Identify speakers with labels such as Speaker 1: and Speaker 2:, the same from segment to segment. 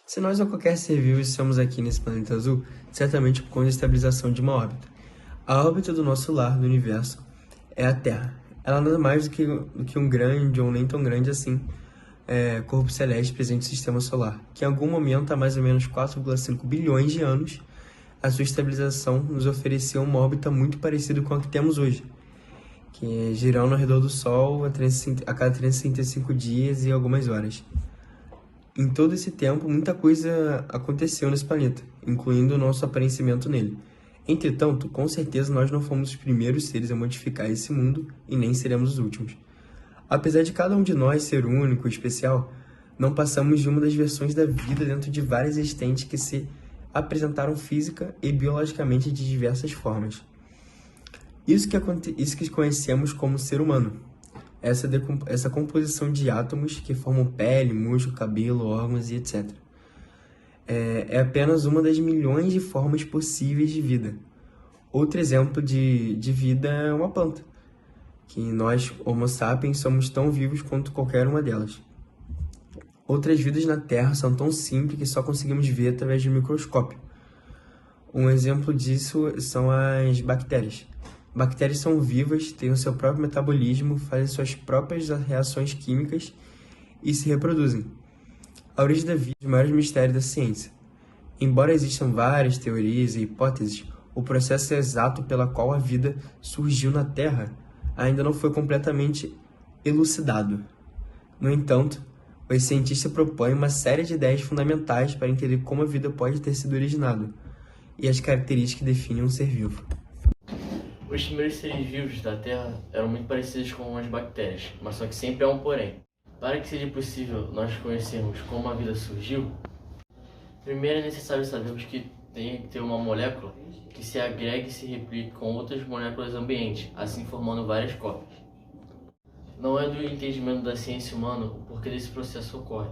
Speaker 1: Se nós ou qualquer ser vivo estamos aqui nesse planeta azul, certamente por conta da estabilização de uma órbita. A órbita do nosso lar, do universo, é a Terra. Ela nada mais do que um grande, ou nem tão grande assim, corpo celeste presente no sistema solar, que em algum momento, há mais ou menos 4,5 bilhões de anos, a sua estabilização nos ofereceu uma órbita muito parecida com a que temos hoje, que é girando ao redor do Sol a cada 365 dias e algumas horas. Em todo esse tempo, muita coisa aconteceu nesse planeta, incluindo o nosso aparecimento nele. Entretanto, com certeza nós não fomos os primeiros seres a modificar esse mundo e nem seremos os últimos. Apesar de cada um de nós ser único e especial, não passamos de uma das versões da vida dentro de várias existentes que se apresentaram física e biologicamente de diversas formas. Isso que conhecemos como ser humano. Essa composição de átomos que formam pele, músculo, cabelo, órgãos e etc. É apenas uma das milhões de formas possíveis de vida. Outro exemplo de vida é uma planta, que nós, Homo sapiens, somos tão vivos quanto qualquer uma delas. Outras vidas na Terra são tão simples que só conseguimos ver através de um microscópio. Um exemplo disso são as bactérias. Bactérias são vivas, têm o seu próprio metabolismo, fazem suas próprias reações químicas e se reproduzem. A origem da vida é um dos maiores mistérios da ciência. Embora existam várias teorias e hipóteses, o processo exato pela qual a vida surgiu na Terra ainda não foi completamente elucidado. No entanto, os cientistas propõem uma série de ideias fundamentais para entender como a vida pode ter sido originada e as características que definem um ser vivo.
Speaker 2: Os primeiros seres vivos da Terra eram muito parecidos com as bactérias, mas só que sempre há um porém. Para que seja possível nós conhecermos como a vida surgiu, primeiro é necessário sabermos que tem que ter uma molécula que se agregue e se replique com outras moléculas ambientes, assim formando várias cópias. Não é do entendimento da ciência humana o porquê desse processo ocorre,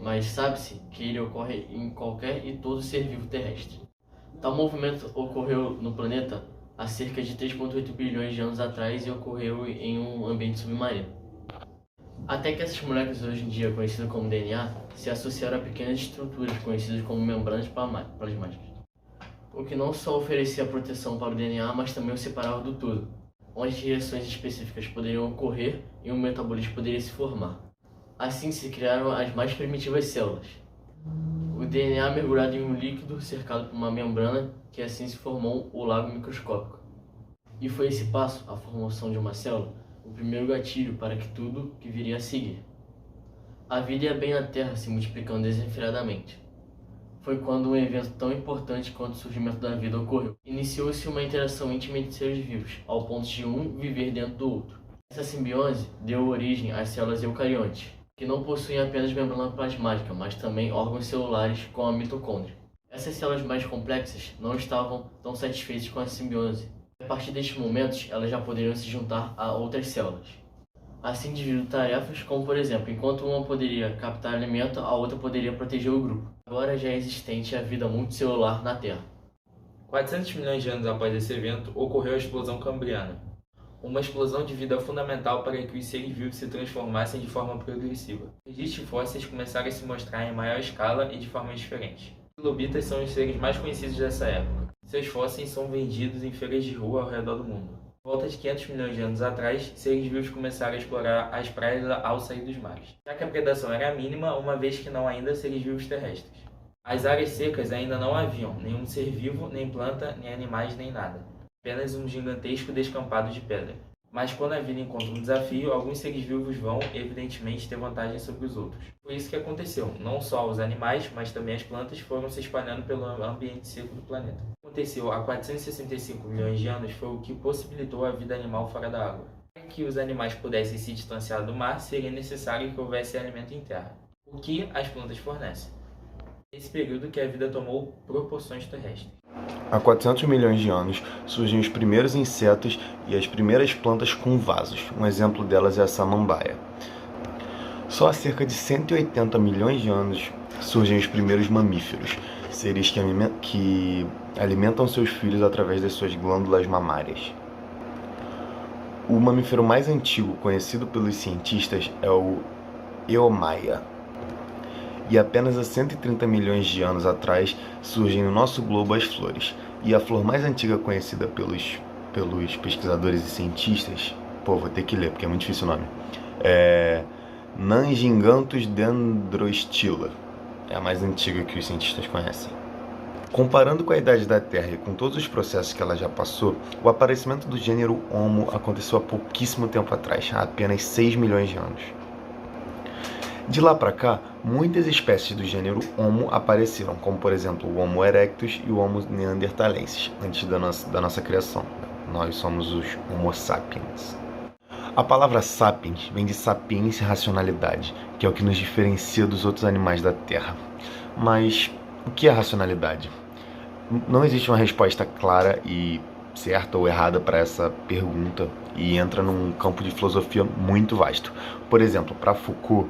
Speaker 2: mas sabe-se que ele ocorre em qualquer e todo ser vivo terrestre. Tal movimento ocorreu no planeta há cerca de 3,8 bilhões de anos atrás e ocorreu em um ambiente submarino. Até que essas moléculas hoje em dia, conhecidas como DNA, se associaram a pequenas estruturas conhecidas como membranas plasmáticas, o que não só oferecia proteção para o DNA, mas também o separava do todo, onde reações específicas poderiam ocorrer e um metabolismo poderia se formar. Assim se criaram as mais primitivas células. O DNA mergulhado em um líquido cercado por uma membrana, que assim se formou o lago microscópico. E foi esse passo, a formação de uma célula, o primeiro gatilho para que tudo que viria a seguir. A vida ia bem na Terra, se multiplicando desenfreadamente. Foi quando um evento tão importante quanto o surgimento da vida ocorreu. Iniciou-se uma interação íntima entre seres vivos, ao ponto de um viver dentro do outro. Essa simbiose deu origem às células eucariontes, que não possuem apenas membrana plasmática, mas também órgãos celulares com a mitocôndria. Essas células mais complexas não estavam tão satisfeitas com a simbiose. A partir destes momentos, elas já poderiam se juntar a outras células. Assim dividindo tarefas, como por exemplo, enquanto uma poderia captar alimento, a outra poderia proteger o grupo. Agora já é existente a vida multicelular na Terra.
Speaker 3: 400 milhões de anos após esse evento, ocorreu a explosão cambriana. Uma explosão de vida fundamental para que os seres vivos se transformassem de forma progressiva. Registros fósseis começaram a se mostrar em maior escala e de formas diferentes. Os trilobitas são os seres mais conhecidos dessa época. Seus fósseis são vendidos em feiras de rua ao redor do mundo. Por volta de 500 milhões de anos atrás, seres vivos começaram a explorar as praias ao sair dos mares, já que a predação era mínima, uma vez que não ainda seres vivos terrestres. As áreas secas ainda não haviam nenhum ser vivo, nem planta, nem animais, nem nada. Apenas um gigantesco descampado de pedra. Mas quando a vida encontra um desafio, alguns seres vivos vão, evidentemente, ter vantagem sobre os outros. Foi isso que aconteceu. Não só os animais, mas também as plantas foram se espalhando pelo ambiente seco do planeta. O que aconteceu há 465 milhões de anos foi o que possibilitou a vida animal fora da água. Para que os animais pudessem se distanciar do mar, seria necessário que houvesse alimento em terra, o que as plantas fornecem. Nesse período que a vida tomou proporções terrestres.
Speaker 4: Há 400 milhões de anos surgem os primeiros insetos e as primeiras plantas com vasos. Um exemplo delas é a samambaia. Só há cerca de 180 milhões de anos surgem os primeiros mamíferos, seres que alimentam seus filhos através das suas glândulas mamárias. O mamífero mais antigo conhecido pelos cientistas é o Eomaia. E apenas há 130 milhões de anos atrás surgem no nosso globo as flores. E a flor mais antiga conhecida pelos pesquisadores e cientistas, vou ter que ler porque é muito difícil o nome, é Nanginganthus dendrostila. É a mais antiga que os cientistas conhecem. Comparando com a idade da Terra e com todos os processos que ela já passou, o aparecimento do gênero Homo aconteceu há pouquíssimo tempo atrás, há apenas 6 milhões de anos. De lá para cá, muitas espécies do gênero Homo apareceram, como por exemplo o Homo erectus e o Homo neanderthalensis, antes da nossa criação. Nós somos os Homo sapiens. A palavra sapiens vem de sapiência e racionalidade, que é o que nos diferencia dos outros animais da Terra. Mas o que é racionalidade? Não existe uma resposta clara e certa ou errada para essa pergunta e entra num campo de filosofia muito vasto. Por exemplo, para Foucault,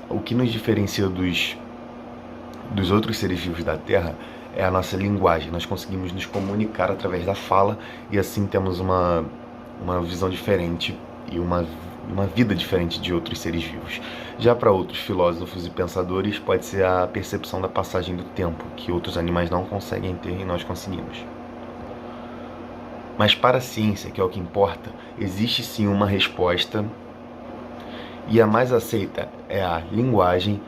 Speaker 4: o que nos diferencia dos outros seres vivos da Terra é a nossa linguagem. Nós conseguimos nos comunicar através da fala e assim temos uma visão diferente e uma vida diferente de outros seres vivos. Já para outros filósofos e pensadores, pode ser a percepção da passagem do tempo, que outros animais não conseguem ter e nós conseguimos. Mas para a ciência, que é o que importa, existe sim uma resposta, e a mais aceita é a linguagem,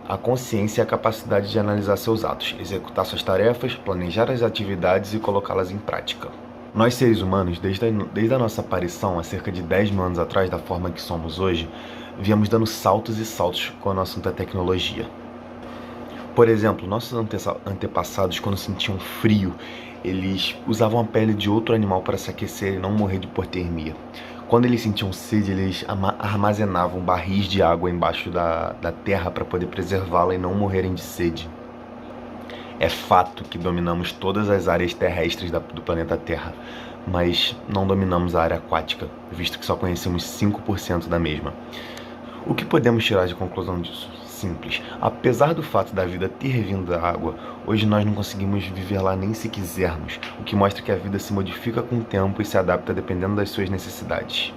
Speaker 4: a consciência e a capacidade de analisar seus atos, executar suas tarefas, planejar as atividades e colocá-las em prática. Nós, seres humanos, desde a nossa aparição, há cerca de 10 mil anos atrás, da forma que somos hoje, viemos dando saltos e saltos com a nossa tecnologia. Por exemplo, nossos antepassados, quando sentiam frio, eles usavam a pele de outro animal para se aquecer e não morrer de hipotermia. Quando eles sentiam sede, eles armazenavam barris de água embaixo da terra para poder preservá-la e não morrerem de sede. É fato que dominamos todas as áreas terrestres do planeta Terra, mas não dominamos a área aquática, visto que só conhecemos 5% da mesma. O que podemos tirar de conclusão disso? Simples. Apesar do fato da vida ter vindo da água, hoje nós não conseguimos viver lá nem se quisermos, o que mostra que a vida se modifica com o tempo e se adapta dependendo das suas necessidades.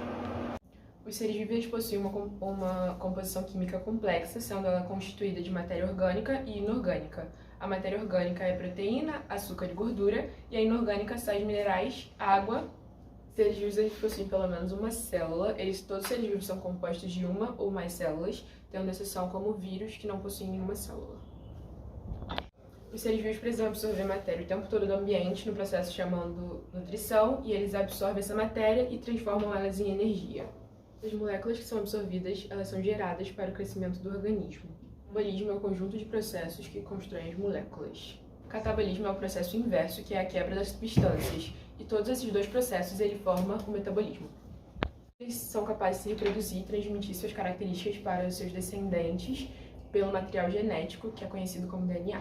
Speaker 5: Os seres vivos possuem uma composição química complexa, sendo ela constituída de matéria orgânica e inorgânica. A matéria orgânica é proteína, açúcar e gordura, e a inorgânica sais minerais, água. Seres vivos possuem pelo menos uma célula. Todos os seres vivos são compostos de uma ou mais células, tendo exceção como o vírus, que não possui nenhuma célula. Os seres vivos precisam absorver matéria o tempo todo do ambiente, no processo chamado nutrição, e eles absorvem essa matéria e transformam elas em energia. As moléculas que são absorvidas, elas são geradas para o crescimento do organismo. O metabolismo é o conjunto de processos que constroem as moléculas. O catabolismo é o processo inverso, que é a quebra das substâncias, e todos esses dois processos ele formam o metabolismo. Eles são capazes de se reproduzir e transmitir suas características para os seus descendentes pelo material genético, que é conhecido como DNA.